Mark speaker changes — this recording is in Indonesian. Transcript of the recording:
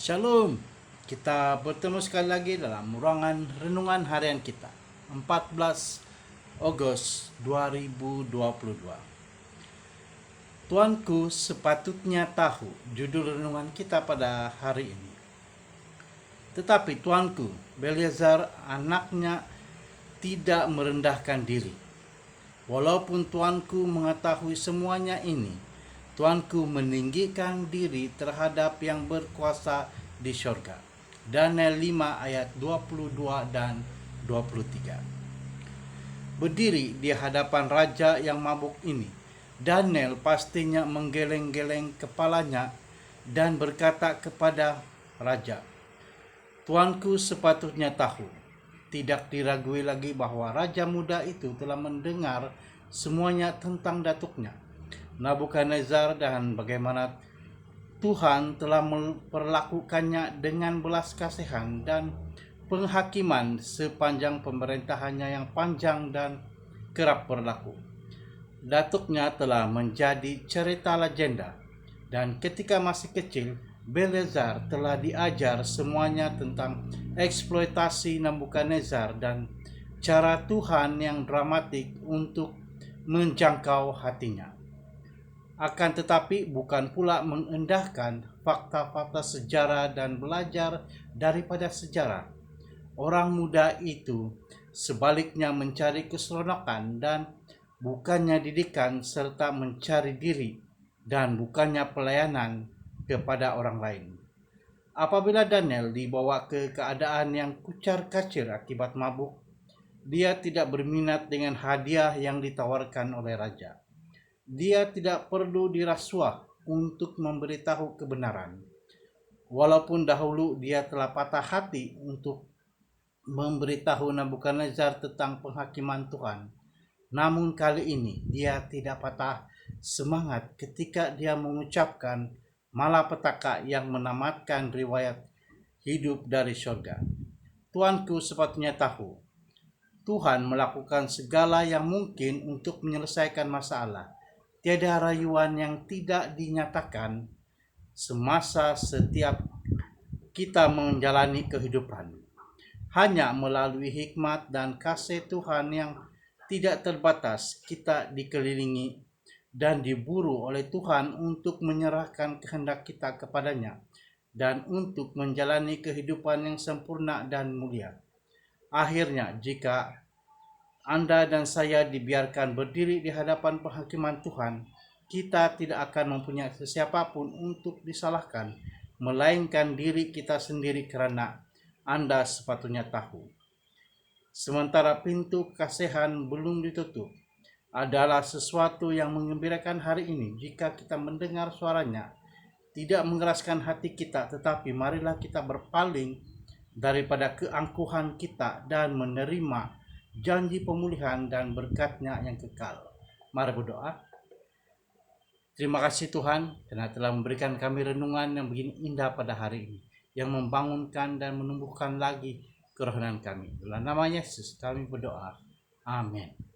Speaker 1: Shalom. Kita bertemu sekali lagi dalam ruangan renungan harian kita. 14 Agustus 2022. Tuanku sepatutnya tahu judul renungan kita pada hari ini. Tetapi tuanku, Belsazar anaknya tidak merendahkan diri. Walaupun tuanku mengetahui semuanya ini, tuanku meninggikan diri terhadap yang berkuasa di syurga. Daniel 5 ayat 22 dan 23. Berdiri di hadapan raja yang mabuk ini, Daniel pastinya menggeleng-geleng kepalanya dan berkata kepada raja, "Tuanku sepatutnya tahu." Tidak diragui lagi bahwa raja muda itu telah mendengar semuanya tentang datuknya, Nabukadnezar, dan bagaimana Tuhan telah memperlakukannya dengan belas kasihan dan penghakiman sepanjang pemerintahannya yang panjang dan kerap berlaku. Datuknya telah menjadi cerita legenda, dan ketika masih kecil, Belsazar telah diajar semuanya tentang eksploitasi Nabukadnezar dan cara Tuhan yang dramatik untuk menjangkau hatinya. Akan tetapi bukan pula mengendahkan fakta-fakta sejarah dan belajar daripada sejarah. Orang muda itu sebaliknya mencari keseronokan dan bukannya didikan, serta mencari diri dan bukannya pelayanan kepada orang lain. Apabila Daniel dibawa ke keadaan yang kucar-kacir akibat mabuk, dia tidak berminat dengan hadiah yang ditawarkan oleh raja. Dia tidak perlu dirasuah untuk memberitahu kebenaran. Walaupun dahulu dia telah patah hati untuk memberitahu Nabukadnezar tentang penghakiman Tuhan, namun kali ini dia tidak patah semangat ketika dia mengucapkan malapetaka yang menamatkan riwayat hidup dari surga. Tuanku sepatutnya tahu, Tuhan melakukan segala yang mungkin untuk menyelesaikan masalah. Tiada rayuan yang tidak dinyatakan semasa setiap kita menjalani kehidupan. Hanya melalui hikmat dan kasih Tuhan yang tidak terbatas, kita dikelilingi dan diburu oleh Tuhan untuk menyerahkan kehendak kita kepadanya dan untuk menjalani kehidupan yang sempurna dan mulia. Akhirnya, jika Anda dan saya dibiarkan berdiri di hadapan penghakiman Tuhan, kita tidak akan mempunyai siapapun untuk disalahkan, melainkan diri kita sendiri, karena Anda sepatutnya tahu. Sementara pintu kasihan belum ditutup, adalah sesuatu yang mengembirakan hari ini jika kita mendengar suaranya, tidak mengeraskan hati kita, tetapi marilah kita berpaling daripada keangkuhan kita dan menerima janji pemulihan dan berkat-Nya yang kekal. Mari berdoa. Terima kasih Tuhan karena telah memberikan kami renungan yang begini indah pada hari ini, yang membangunkan dan menumbuhkan lagi kerohanian kami. Dalam nama Yesus kami berdoa. Amin.